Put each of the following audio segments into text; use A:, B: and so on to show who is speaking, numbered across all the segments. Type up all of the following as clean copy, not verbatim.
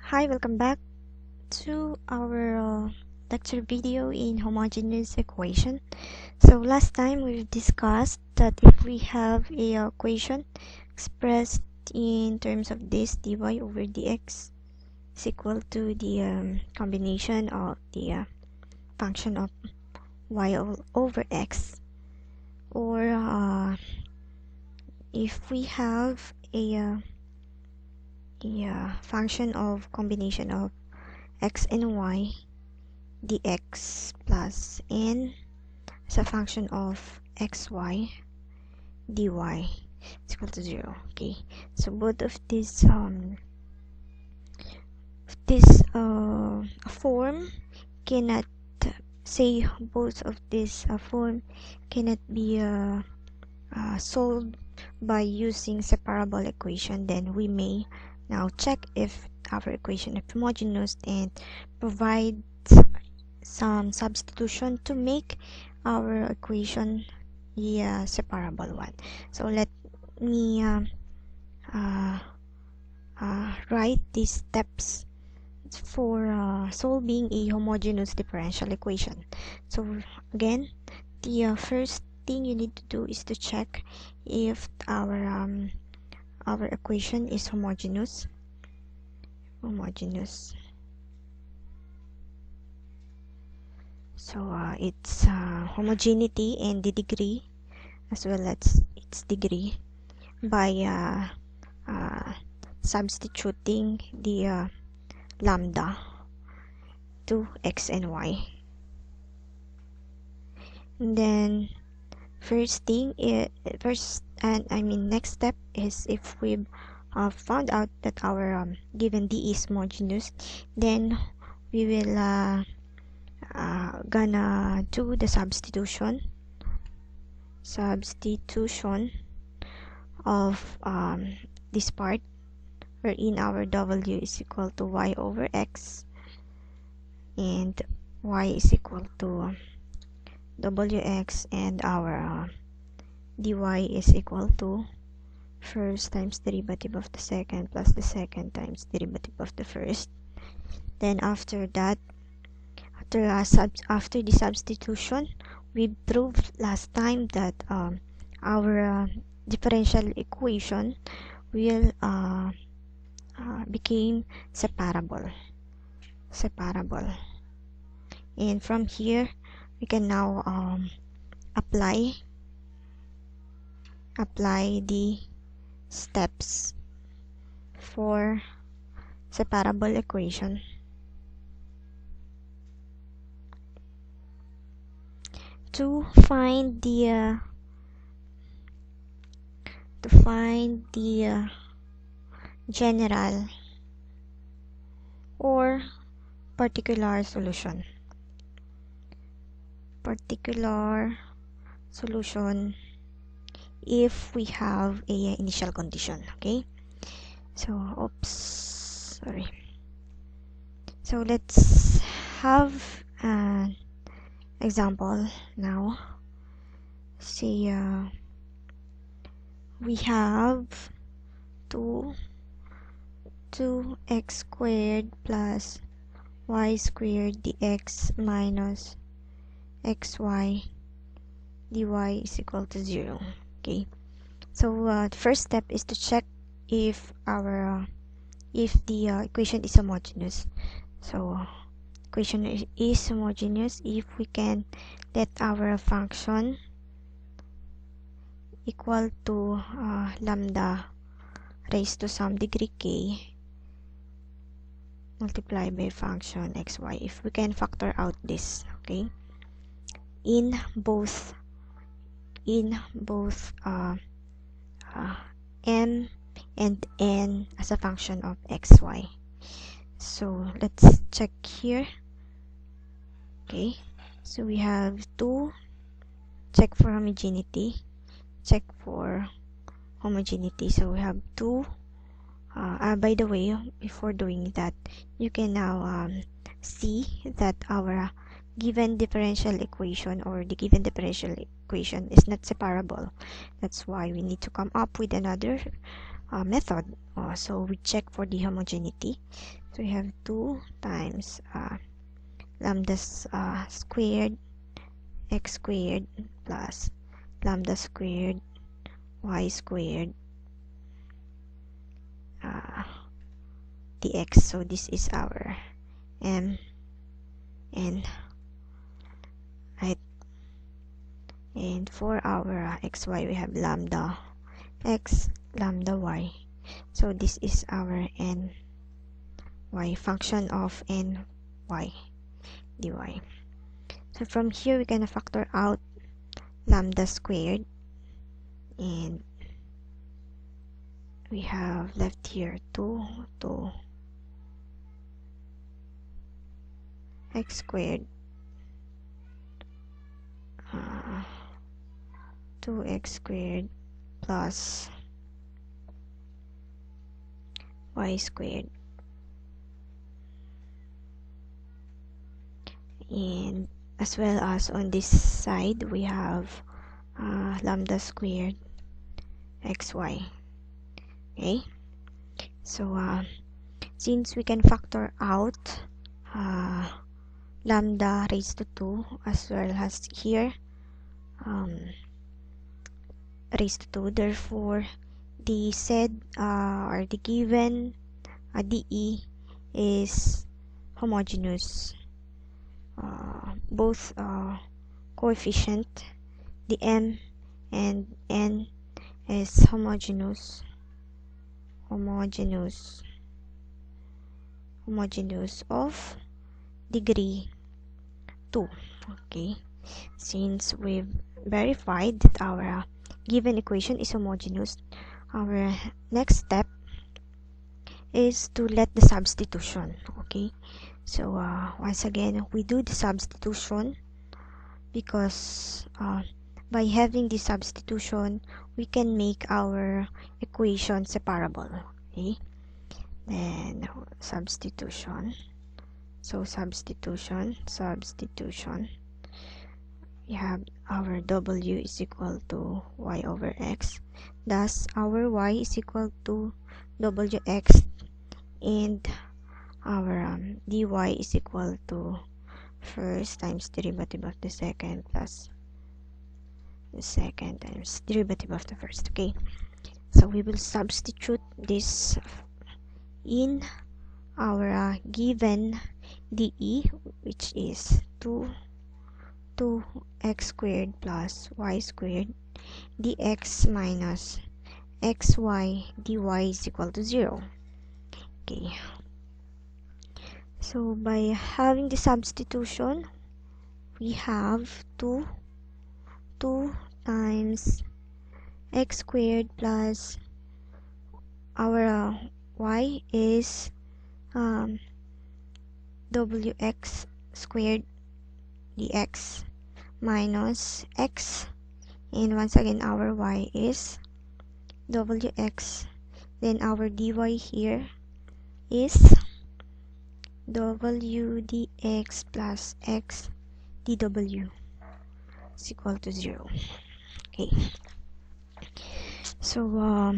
A: Hi, welcome back to our lecture video in homogeneous equation. So last time we've discussed that if we have a equation expressed in terms of this dy over dx is equal to the combination of the function of y over x, or if we have a function of combination of x and y dx plus n as a function of xy dy is equal to 0. Okay, so both of this form cannot say both of this form cannot be solved by using separable equation. Then we may now check if our equation is homogeneous and provide some substitution to make our equation a separable one. So let me write these steps for solving a homogeneous differential equation. So again, the first thing you need to do is to check if our equation is homogeneous. So its homogeneity and the degree as well as its degree by substituting the lambda to x and y. And then next step is if we found out that our given d is homogeneous, then we will gonna do the substitution of this part, wherein our w is equal to y over x and y is equal to wx, and our dy is equal to first times derivative of the second plus the second times derivative of the first. Then after that, after the substitution, we proved last time that our differential equation will became separable, and from here we can now apply the steps for separable equation. To find the general or particular solution. If we have a initial condition. Okay, so so let's have an example now. Say we have 2x squared plus y squared dx minus xy dy is equal to 0. Okay, so the first step is to check if the equation is homogeneous. So equation is homogeneous if we can let our function equal to lambda raised to some degree k multiplied by function xy. If we can factor out this, okay, in both m and n as a function of xy. So let's check here. Okay, so we have to check for homogeneity. So we have two. By the way, before doing that, you can now see that our given differential equation or the given differential equation is not separable. That's why we need to come up with another method. So we check for the homogeneity. So we have 2 times lambda squared x squared plus lambda squared y squared dx. So this is our m n, right? And for our xy we have lambda x lambda y. So this is our n y, function of n y dy. So from here we can factor out lambda squared, and we have left here 2 x squared 2x squared plus y squared, and as well as on this side we have lambda squared xy. Okay, so since we can factor out lambda raised to 2 as well as here raised to 2, therefore the said or the given DE is homogeneous. Both coefficient, the m and n, is homogeneous of degree 2. Okay, since we've verified that our given equation is homogeneous, our next step is to let the substitution. Okay, so once again we do the substitution because by having the substitution we can make our equation separable. Okay, then substitution. So substitution, we have our w is equal to y over x, thus our y is equal to wx, and our dy is equal to first times derivative of the second plus the second times derivative of the first. Okay, so we will substitute this in our given DE, which is 2x squared plus y squared dx minus xy dy is equal to 0. Okay, so by having the substitution we have 2 times x squared plus our y is wx squared dx minus x, and once again our y is wx, then our dy here is w dx plus x dw is equal to 0. Okay, so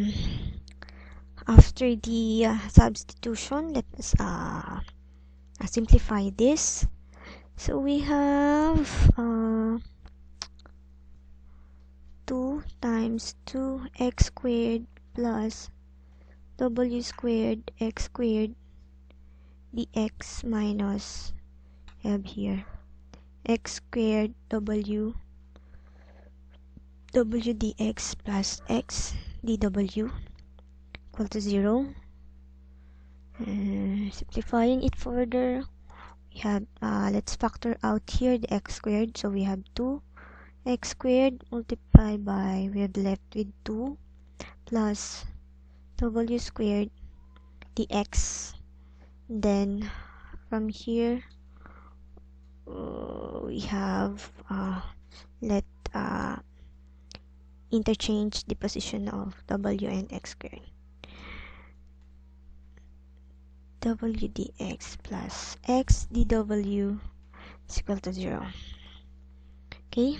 A: after the substitution, let us simplify this. So we have 2 times 2x squared plus w squared x squared dx minus, have here x squared w dx plus x dw equal to 0. Simplifying it further, we have let's factor out here the x squared. So we have 2x squared multiplied by, we have left with 2 plus w squared dx. Then from here we have let interchange the position of w and x squared. W dx plus x dw is equal to 0. Okay,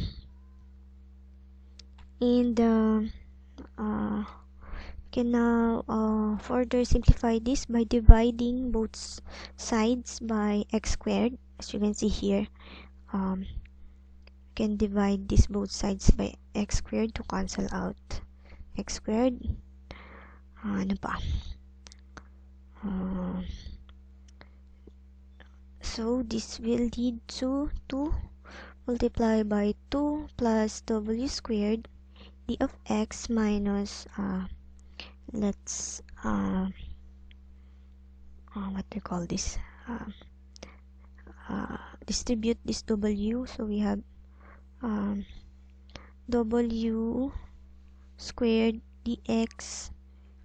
A: and we can now further simplify this by dividing both sides by x squared. As you can see here, can divide this both sides by x squared to cancel out x squared. Ano pa? So this will lead to 2 multiplied by 2 plus w squared d of x minus let's what do you call this, distribute this w, so we have w squared dx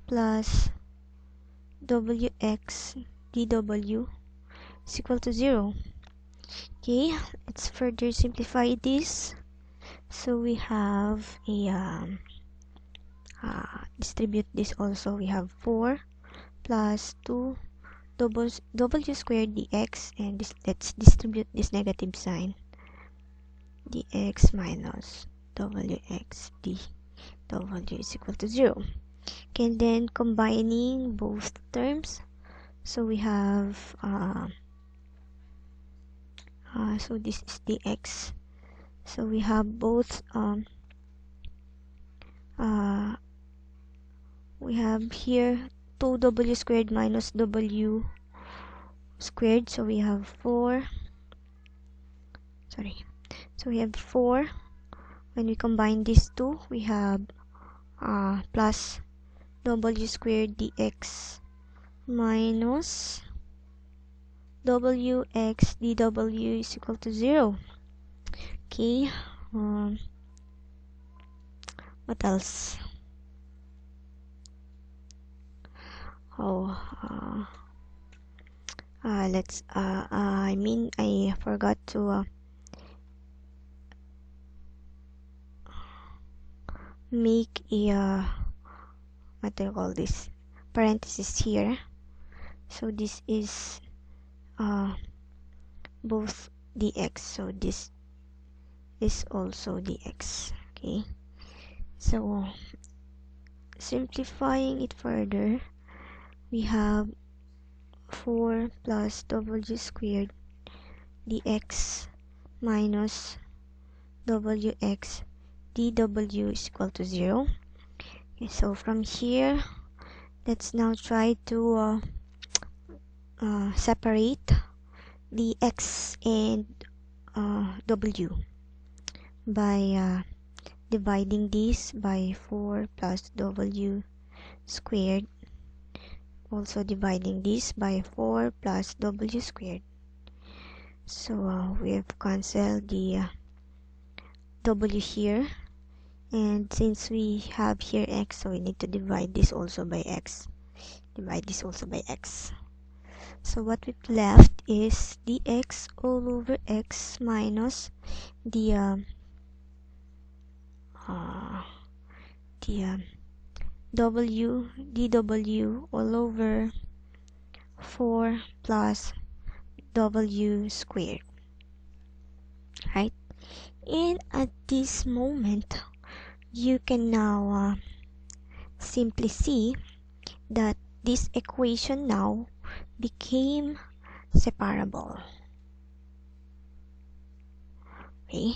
A: plus wx dw is equal to 0. Okay, let's further simplify this. So we have a distribute this also. We have 4 plus 2 w squared dx, and this, let's distribute this negative sign, dx minus wx dw is equal to 0. Okay, and then combining both terms, so we have so this is dx, so we have both we have here 2w squared minus w squared, so we have 4, so we have 4. When we combine these two, we have plus w squared dx minus wx dw is equal to 0. Okay, what else? Let's I forgot to make a what do you call this, parenthesis here. So this is both dx, so this is also dx. Okay, so simplifying it further, we have 4 plus w squared dx minus wx dw is equal to 0. Okay, so from here, let's now try to separate the x and w by dividing this by 4 plus w squared, also dividing this by 4 plus w squared. So we have cancelled the w here, and since we have here x, so we need to divide this also by x. So what we've left is dx all over x minus the w dw all over 4 plus w squared, right? And at this moment, you can now simply see that this equation now became separable. Okay,